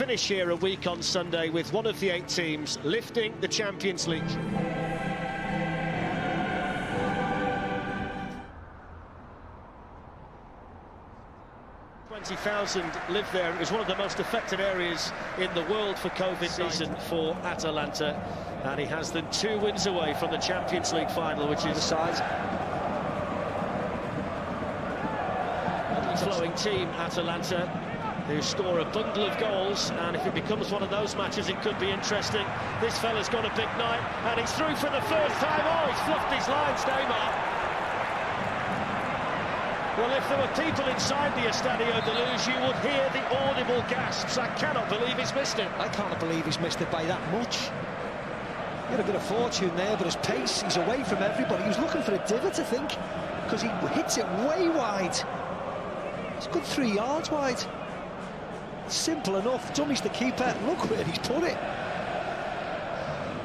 finish here a week on Sunday with one of the 8 teams lifting the Champions League. 20,000 live there. It was one of the most affected areas in the world for COVID season for Atalanta, and he has them 2 wins away from the Champions League final, which is the size. Flowing team, Atalanta, who score a bundle of goals, and if it becomes one of those matches, it could be interesting. This fella's got a big night, and he's through for the first time. Oh, he's fluffed his lines, Neymar. Well, if there were people inside the Estadio de Luz, you would hear the audible gasps. I cannot believe he's missed it. I can't believe he's missed it by that much. He had a bit of fortune there, but his pace, he's away from everybody. He was looking for a divot, I think, because he hits it way wide. It's a good 3 yards wide. Simple enough. Dummy's the keeper. Look where he's put it.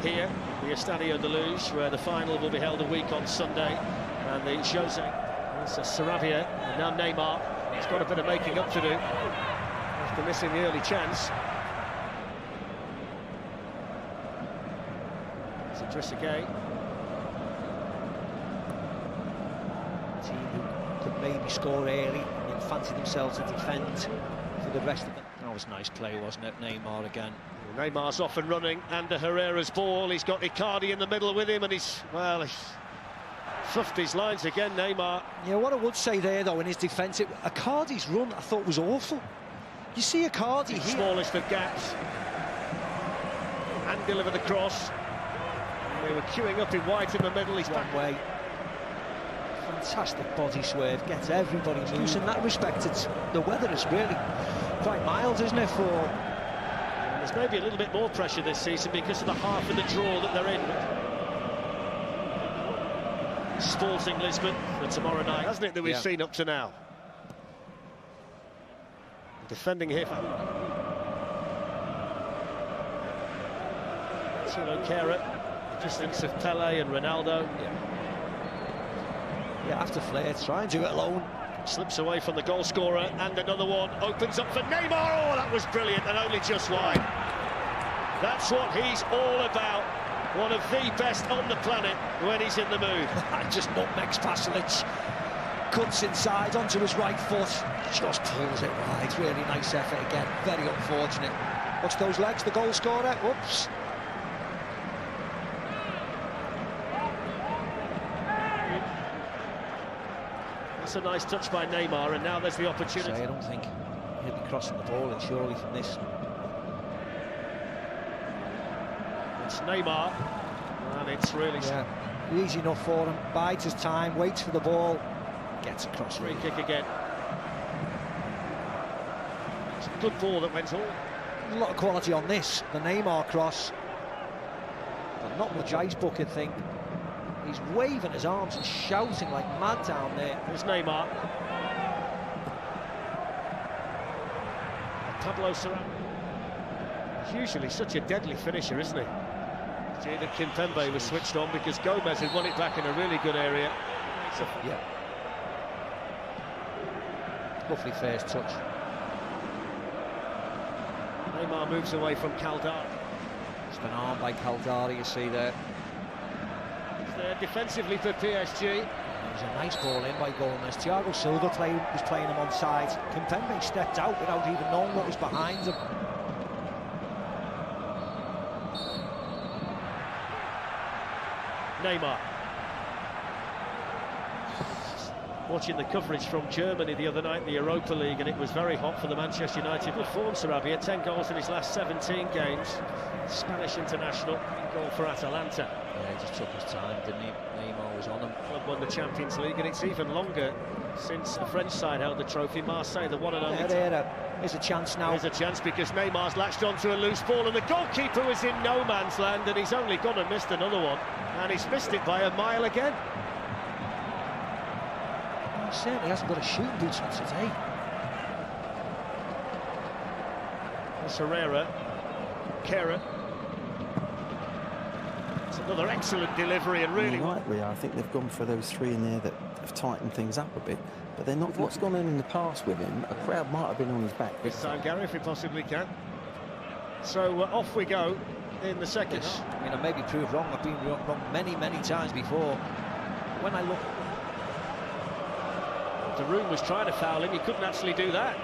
Here, the Estadio de Luz, where the final will be held a week on Sunday, and the Jose. It's Sarabia, and now Neymar. He's got a bit of making up to do after missing the early chance. It's Idrissa Gueye. Team who could maybe score early and then fancy themselves to defend for the rest of it. That was a nice play, wasn't it? Neymar again. Well, Neymar's off and running, and Herrera's ball. He's got Icardi in the middle with him, and he's fluffed his lines again, Neymar. Yeah, what I would say there, though, in his defence, Icardi's run, I thought, was awful. You see Icardi here. Smallest of gaps. And deliver the cross. And they were queuing up in white in the middle. He's one way. Fantastic body swerve, gets everybody loose. In that respect, the weather is really quite mild, isn't it, for... There's maybe a little bit more pressure this season because of the half of the draw that they're in. Sporting Lisbon for tomorrow night, hasn't it, that we've seen up to now? Defending here. Tilo Kehrer, distance of Pele and Ronaldo. Yeah, after Flair trying to get alone. Slips away from the goal scorer, and another one opens up for Neymar. Oh, that was brilliant, and only just wide. That's what he's all about. One of the best on the planet when he's in the mood. Just nutmegs Pasalic, cuts inside onto his right foot, just pulls it wide. Really nice effort again, very unfortunate. Watch those legs, the goal scorer, whoops. That's a nice touch by Neymar, and now there's the opportunity. I don't think he'll be crossing the ball, and surely from this. It's Neymar, and it's really easy enough for him. Bides his time, waits for the ball, gets across. Free kick again. It's a good ball that went all. There's a lot of quality on this, the Neymar cross, but not much ice bucket thing. He's waving his arms and shouting like mad down there. There's Neymar. Pablo Sarabia. He's usually such a deadly finisher, isn't he? Jadon Kimpembe was switched on because Gomez had won it back in a really good area. Yeah. Lovely first touch. Neymar moves away from Caldara. Just an arm by Caldara, you see there. He's there defensively for PSG. It was a nice ball in by Gomez. Thiago Silva was playing him on side. Kimpembe stepped out without even knowing what was behind him. Neymar. Watching the coverage from Germany the other night in the Europa League, and it was very hot for the Manchester United. Good form, Sarabia, 10 goals in his last 17 games. Spanish international, goal for Atalanta. Yeah, he just took his time, didn't he? Neymar was on him. Club won the Champions League, and it's even longer since the French side held the trophy. Marseille, the one and only. Here's a chance now. There's a chance because Neymar's latched onto a loose ball, and the goalkeeper was in no man's land, and he's only gone and missed another one, and he's missed it by a mile again. He certainly hasn't got a shooting boots on today. That's Herrera. Kehrer. It's another excellent delivery, and really... Rightly, I think they've gone for those 3 in there that have tightened things up a bit, but they're not. What's gone on in the past with him, a crowd might have been on his back. This time, Gary, if we possibly can. So off we go in the second. I mean, I may be proved wrong. I've been wrong many times before. When I look, The room was trying to foul him. He couldn't actually do that.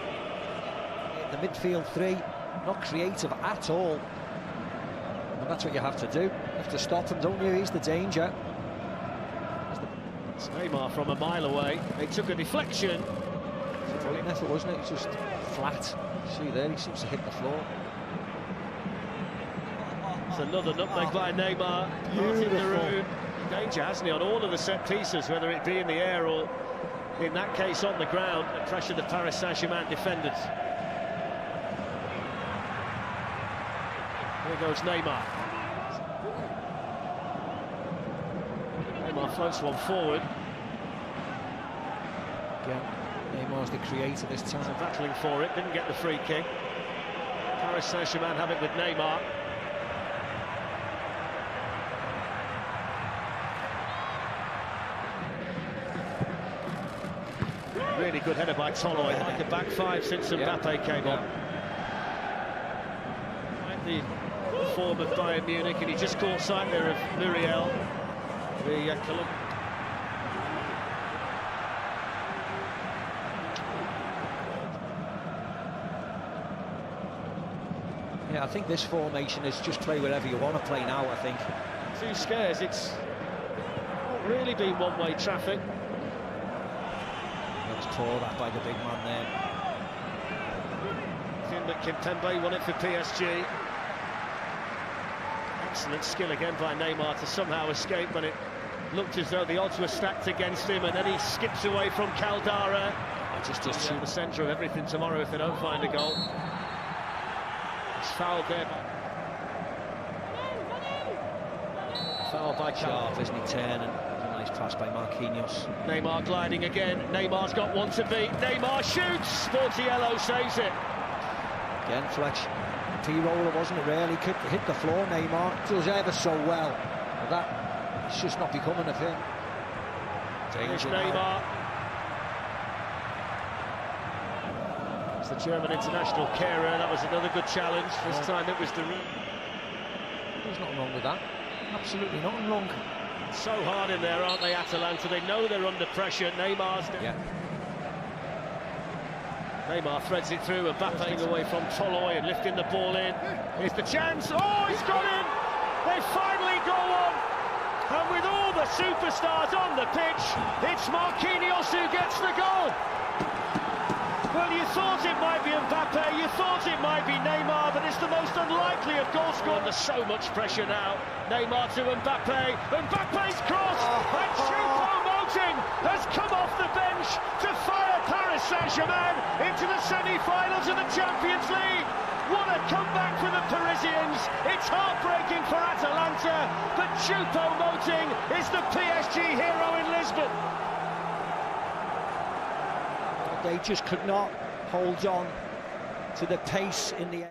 the midfield three, not creative at all. And that's what you have to do. You have to stop him, don't you? He's the danger. It's Neymar from a mile away. They took a deflection. It's a brilliant effort, wasn't it? It's just flat. See there, he seems to hit the floor. It's another nutmeg by Neymar. Martin Giroud. Danger, hasn't he, on all of the set pieces, whether it be in the air or, in that case, on the ground, to pressure the Paris Saint-Germain defenders. Here goes Neymar. Neymar floats one forward. Again, Neymar's the creator this time. Battling for it, didn't get the free kick. Paris Saint-Germain have it with Neymar. Really good header by Toloi, like a back five since Mbappe came on. Like the form of Bayern Munich, and he just caught sight there of Muriel, the Colombian. Yeah, I think this formation is just play wherever you want to play now, I think. Two scares, it's not really been one-way traffic. Tore that by the big man there. I think that Kimpembe won it for PSG. Excellent skill again by Neymar to somehow escape when it looked as though the odds were stacked against him, and then he skips away from Caldara. Just does shoot the centre of everything tomorrow if they don't find a goal. It's fouled there. Foul by Sharp, isn't he, turning? Nice pass by Marquinhos. Neymar gliding again. Neymar's got one to beat. Neymar shoots. Sportiello saves it. Again, Fletch. P-roller, wasn't it, really? Hit the floor, Neymar. Does ever so well. But that, it's just not becoming of him. There's Neymar. It's the German international carer. That was another good challenge. This time it was Giroud. There's nothing wrong with that. Absolutely nothing wrong. So hard in there, aren't they, Atalanta? They know they're under pressure. Neymar's... Yeah. Neymar threads it through, Mbappe away from Toloi and lifting the ball in. Here's the chance. Oh, he's got in! They finally go on! And with all the superstars on the pitch, it's Marquinhos who gets the goal! Well, you thought it might be Mbappe, you thought it might be Neymar, but it's the most unlikely of goal scorers. There's so much pressure now. Neymar to Mbappe. Mbappe's cross, and Choupo-Moting has come off the bench to fire Paris Saint-Germain into the semi-finals of the Champions League. What a comeback for the Parisians. It's heartbreaking for Atalanta, but Choupo-Moting is the PSG hero in Lisbon. They just could not hold on to the pace in the end.